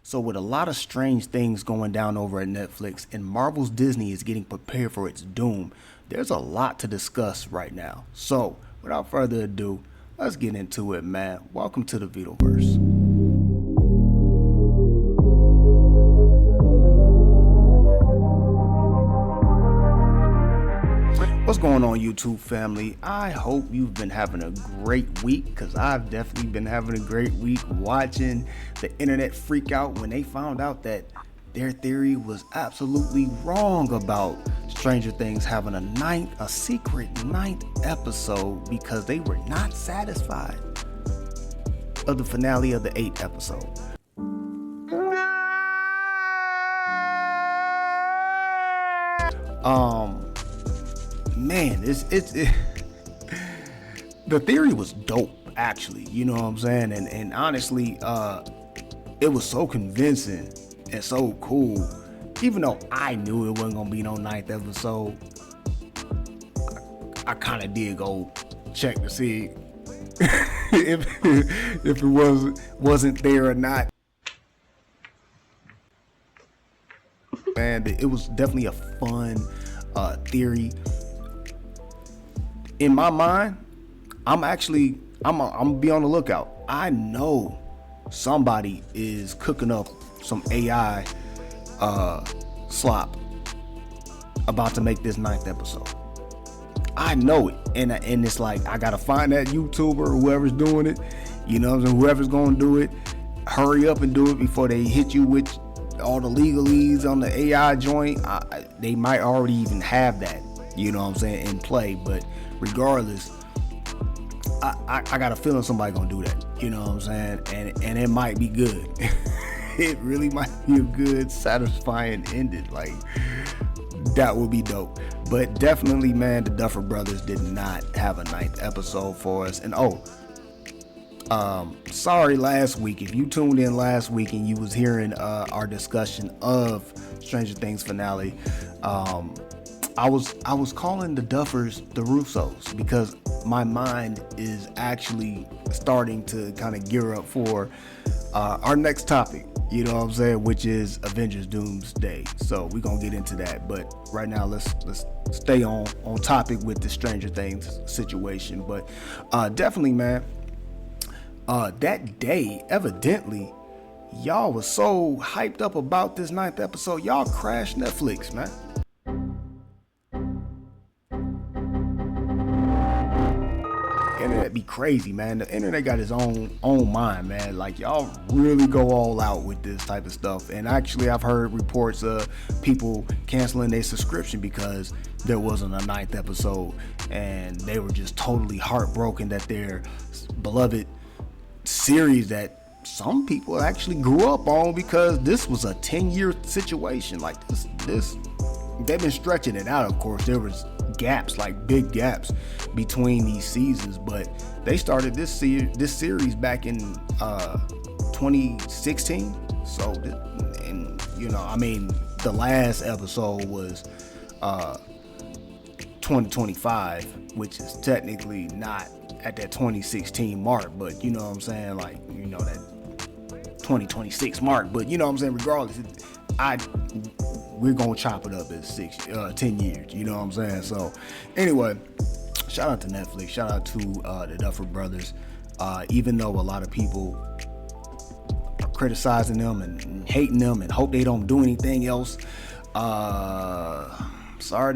So with a lot of strange things going down over at Netflix and Marvel's Disney is getting prepared for its doom, there's a lot to discuss right now. So without further ado, let's get into it, man. Welcome to the Vitoverse. What's going on, YouTube family? I hope you've been having a great week, because I've definitely been having a great week watching the internet freak out when they found out that their theory was absolutely wrong about Stranger Things having a secret ninth episode, because they were not satisfied of the finale of the 8th episode. Man, the theory was dope, actually, you know what I'm saying, and honestly, it was so convincing and so cool. Even though I knew it wasn't gonna be no ninth episode, I kind of did go check to see if it wasn't there or not. Man, it was definitely a fun theory. In my mind, I'm gonna be on the lookout. I know somebody is cooking up some AI slop about to make this ninth episode. I know it, and it's like, I gotta find that YouTuber, whoever's doing it, you know what I'm saying, whoever's gonna do it, hurry up and do it before they hit you with all the legalese on the AI joint. They might already even have that, you know what I'm saying, in play, but regardless, I got a feeling somebody gonna do that, you know what I'm saying, and it might be good. It really might be a good, satisfying ending. Like, that would be dope. But definitely, man, the Duffer Brothers did not have a ninth episode for us. And sorry last week, if you tuned in last week and you was hearing our discussion of Stranger Things finale, I was calling the Duffers the Russos, because my mind is actually starting to kind of gear up for our next topic, you know what I'm saying, which is Avengers Doomsday. So we're gonna get into that, but right now let's stay on topic with the Stranger Things situation. But definitely, man, that day, evidently, y'all was so hyped up about this ninth episode, y'all crashed Netflix, man. Internet be crazy, man. The internet got its own mind, man. Like, y'all really go all out with this type of stuff. And actually, I've heard reports of people canceling their subscription because there wasn't a ninth episode, and they were just totally heartbroken that their beloved series that some people actually grew up on, because this was a 10-year situation. Like, this they've been stretching it out. Of course, there was gaps, like big gaps between these seasons, but they started this series back in 2016. So, and you know, I mean, the last episode was 2025, which is technically not at that 2016 mark, but you know what I'm saying, like, you know, that 2026 mark, but you know what I'm saying, regardless, we're gonna chop it up as 10 years, you know what I'm saying. So anyway, shout out to Netflix, shout out to the Duffer Brothers, even though a lot of people are criticizing them and hating them and hope they don't do anything else. Sorry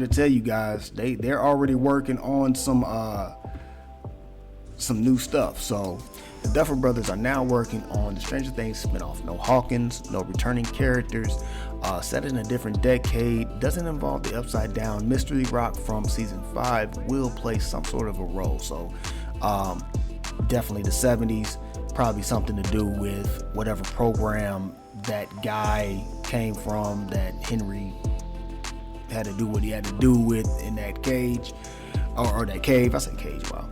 to tell you guys, they're already working on some new stuff. So the Duffer Brothers are now working on the Stranger Things spinoff. No Hawkins, no returning characters, set in a different decade, doesn't involve the Upside Down. Mystery Rock from season 5 will play some sort of a role. So definitely the 70s, probably something to do with whatever program that guy came from, that Henry had to do what he had to do with in that cage, or that cave. I said cage, wow.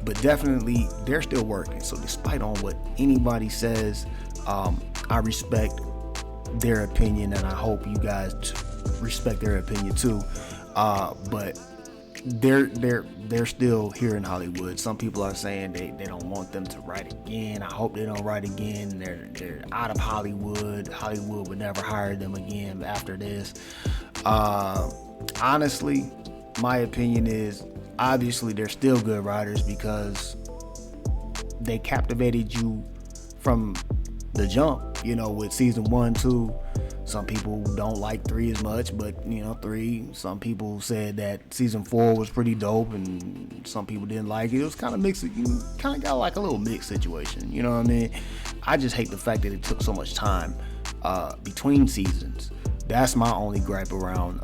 But definitely they're still working. So despite on what anybody says, I respect their opinion, and I hope you guys respect their opinion too. But they're still here in Hollywood. Some people are saying they don't want them to write again. I hope they don't write again. They're out of Hollywood. Hollywood would never hire them again after this. Honestly, my opinion is obviously they're still good writers because they captivated you from the jump, with season 1, 2. Some people don't like 3 as much, but 3. Some people said that season 4 was pretty dope, and some people didn't like it. It was kind of mixed. You kind of got like a little mixed situation. You know what I mean? I just hate the fact that it took so much time between seasons. That's my only gripe around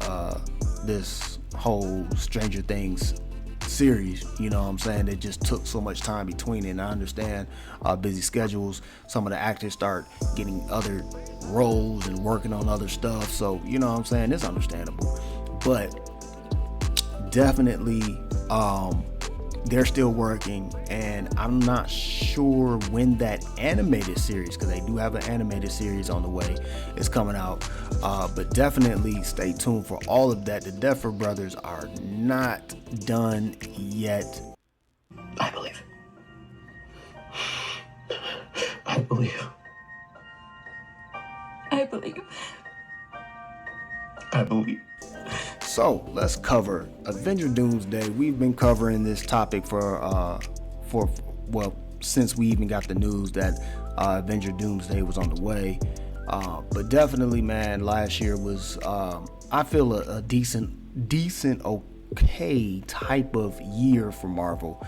this whole Stranger Things series. You know what I'm saying? It just took so much time between it. And I understand busy schedules. Some of the actors start getting other roles and working on other stuff, so you know what I'm saying, it's understandable. But definitely they're still working, and I'm not sure when that animated series, because they do have an animated series on the way, is coming out, but definitely stay tuned for all of that. The Duffer Brothers are not done yet. I believe. I believe. I believe. I believe. So let's cover Avenger Doomsday. We've been covering this topic for since we even got the news that Avenger Doomsday was on the way. But definitely, man, last year was I feel a decent okay type of year for Marvel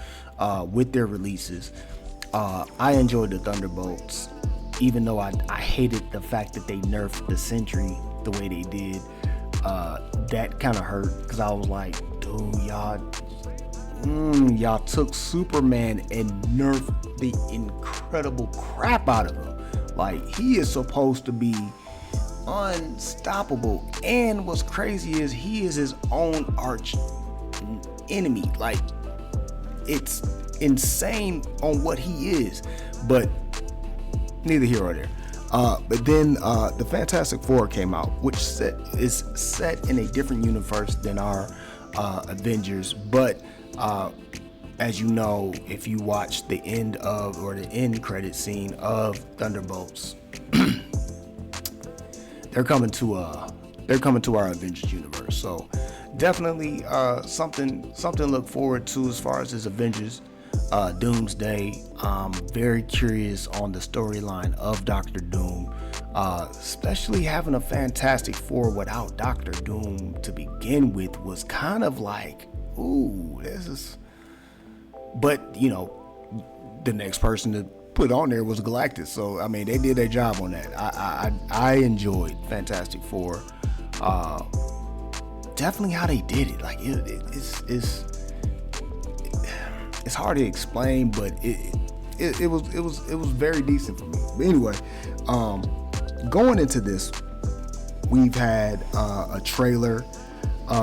with their releases. I enjoyed the Thunderbolts, even though I hated the fact that they nerfed the Sentry the way they did. That kind of hurt, because I was like, dude, y'all took Superman and nerfed the incredible crap out of him. Like, he is supposed to be unstoppable, and what's crazy is he is his own arch enemy. Like, it's insane on what he is, but neither here or there. But then the Fantastic Four came out, which is set in a different universe than our Avengers. But as you know, if you watch the end credit scene of Thunderbolts, they're coming to our Avengers universe. So definitely something to look forward to as far as this Avengers. Doomsday. Very curious on the storyline of Doctor Doom, especially having a Fantastic Four without Doctor Doom to begin with was kind of like, ooh, this is. But the next person to put on there was Galactus, so I mean they did their job on that. I enjoyed Fantastic Four. Definitely how they did it. Like it's hard to explain, but it was very decent for me. But anyway, going into this, we've had a trailer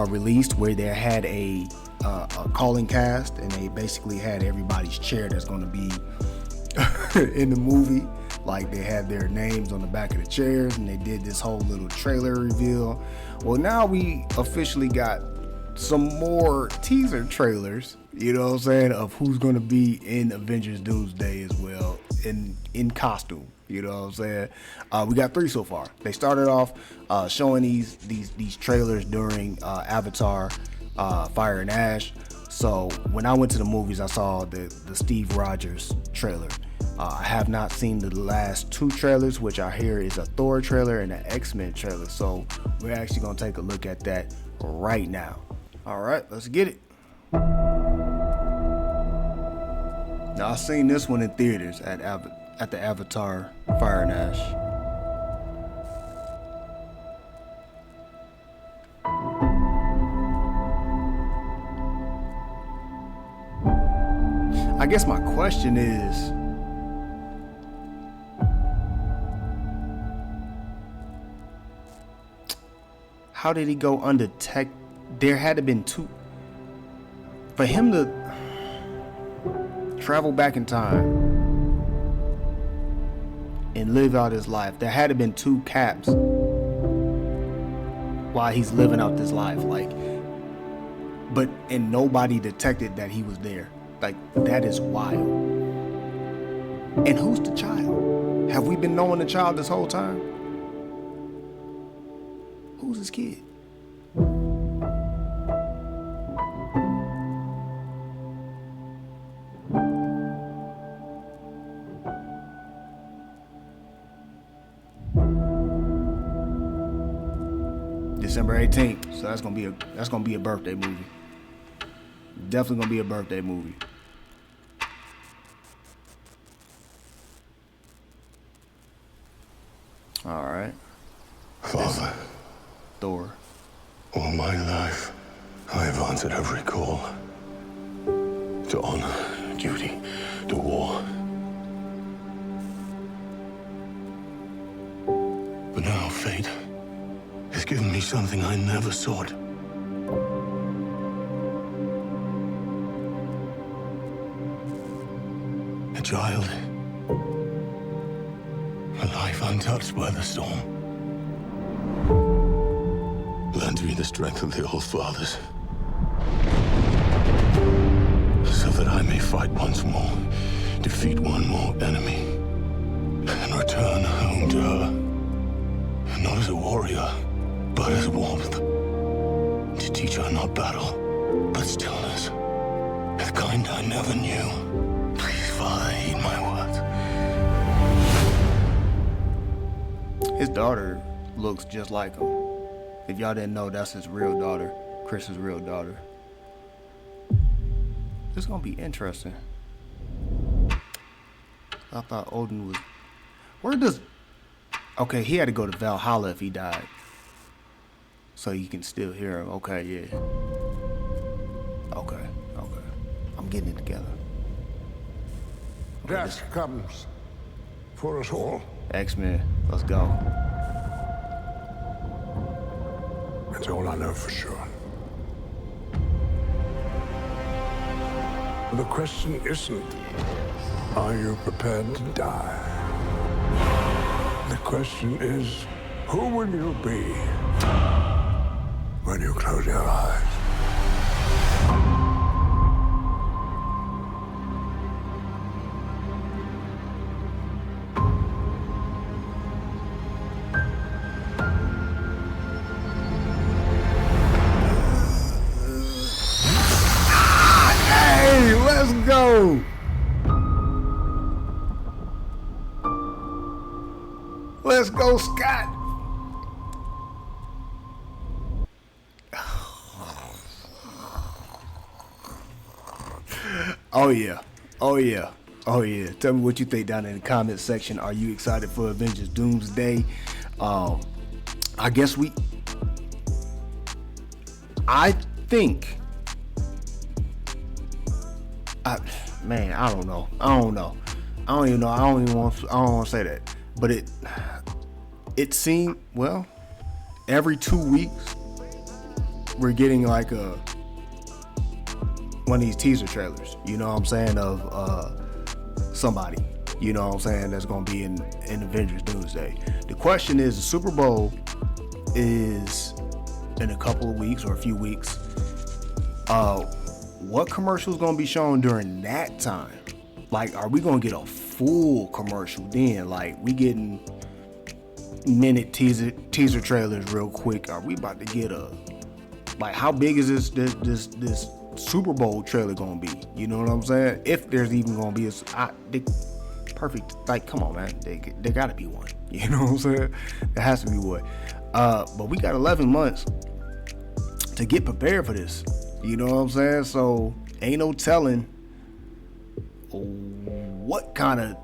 released where they had a calling cast, and they basically had everybody's chair that's going to be in the movie. Like, they had their names on the back of the chairs, and they did this whole little trailer reveal. Well, now we officially got some more teaser trailers, you know what I'm saying, of who's going to be in Avengers Doomsday as well, in costume, you know what I'm saying. We got 3 so far. They started off showing these trailers during Avatar Fire and Ash. So when I went to the movies, I saw the Steve Rogers trailer. I have not seen the last 2 trailers, which I hear is a Thor trailer and an X-Men trailer. So we're actually going to take a look at that right now. All right, let's get it. Now, I've seen this one in theaters at the Avatar Fire and Ash. I guess my question is, how did he go undetected? There had to have been 2. For him to travel back in time and live out his life, there had to have been 2 caps while he's living out this life. Like, and nobody detected that he was there. Like, that is wild. And who's the child? Have we been knowing the child this whole time? Who's his kid? December 18th, so that's gonna be a birthday movie. Definitely gonna be a birthday movie. All right. Father, Thor. all my life, I have answered every call. To honor, duty, to war. But now fate has given me something I never sought. A child. A life untouched by the storm. Lend me the strength of the old fathers, so that I may fight once more, defeat one more enemy, and return home to her. Not as a warrior, but as warmth. To teach her not battle, but stillness. The kind I never knew. Please, Father, heed my words. His daughter looks just like him. If y'all didn't know, that's his real daughter, Chris's real daughter. This is gonna be interesting. I thought Odin was. Where does? Okay, he had to go to Valhalla if he died, so you can still hear him. Okay, yeah. Okay. I'm getting it together. Okay, Death comes for us all. X-Men, let's go. That's all I know for sure. The question isn't, are you prepared to die? The question is, who will you be when you close your eyes? Let's go. Let's go, Scott. Oh yeah. Tell me what you think down in the comment section. Are you excited for Avengers Doomsday? I think I don't know. I don't even want to say that. But it seemed, well, every 2 weeks we're getting like one of these teaser trailers, you know what I'm saying, of somebody, you know what I'm saying, that's going to be in Avengers Doomsday. The question is, the Super Bowl is in a couple of weeks or a few weeks. What commercial is going to be shown during that time? Like, are we going to get a full commercial then? Like, we getting minute teaser trailers real quick? Are we about to get like, how big is this Super Bowl trailer going to be? You know what I'm saying? If there's even going to be perfect, like, come on, man. There got to be one. You know what I'm saying? There has to be one. But we got 11 months to get prepared for this. You know what I'm saying? So ain't no telling what kind of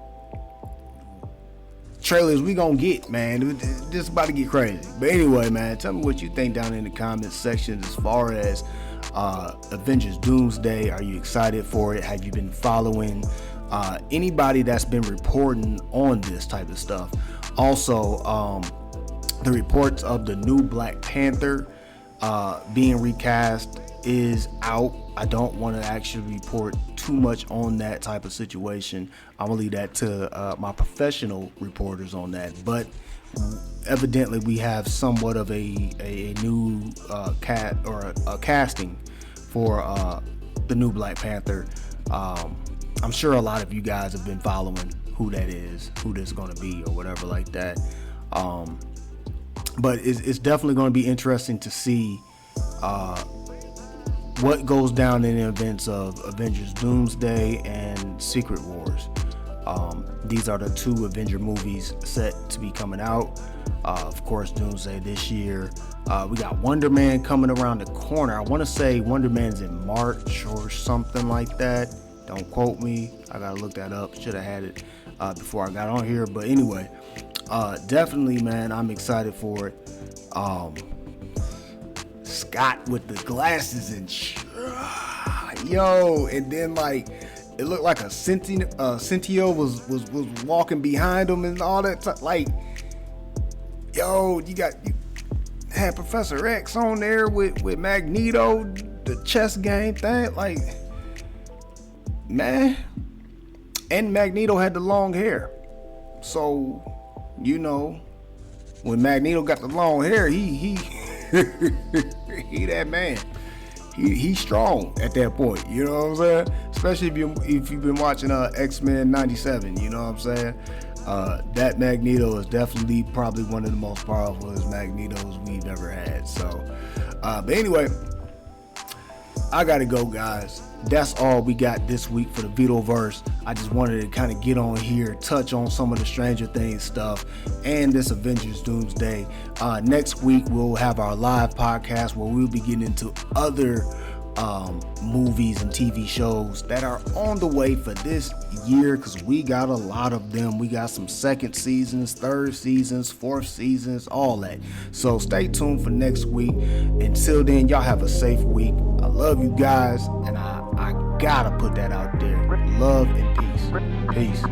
trailers we gonna get, man. This about to get crazy. But anyway, man, tell me what you think down in the comments section as far as Avengers Doomsday. Are you excited for it? Have you been following anybody that's been reporting on this type of stuff? Also, the reports of the new Black Panther being recast is out. I don't want to actually report too much on that type of situation. I'm gonna leave that to my professional reporters on that. But evidently, we have somewhat of a new cat or a casting for the new Black Panther. I'm sure a lot of you guys have been following who that is, who this is going to be, or whatever like that. But it's definitely going to be interesting to see what goes down in the events of Avengers Doomsday and Secret Wars. These are the 2 Avenger movies set to be coming out. Of course, Doomsday this year. We got Wonder Man coming around the corner. I want to say Wonder Man's in March or something like that. Don't quote me. I gotta look that up. Should have had it before I got on here. But anyway, definitely, man, I'm excited for it. Scott with the glasses and yo, and then like it looked like a Cynthia was walking behind him and all that. Like, yo, you had Professor X on there with Magneto, the chess game thing, like, man. And Magneto had the long hair, so you know when Magneto got the long hair, he he that man. He's strong at that point, you know what I'm saying? Especially if you've been watching X-Men 97, you know what I'm saying? That Magneto is definitely probably one of the most powerful Magnetos we've ever had. So, but anyway, I gotta go, guys. That's all we got this week for the Vitoverse. I just wanted to kind of get on here, touch on some of the Stranger Things stuff and this Avengers Doomsday. Next week, we'll have our live podcast where we'll be getting into other movies and TV shows that are on the way for this year, because we got a lot of them. We got some 2nd seasons, 3rd seasons, 4th seasons, all that. So stay tuned for next week. Until then, y'all have a safe week. I love you guys, and I gotta put that out there. Love and peace. Peace.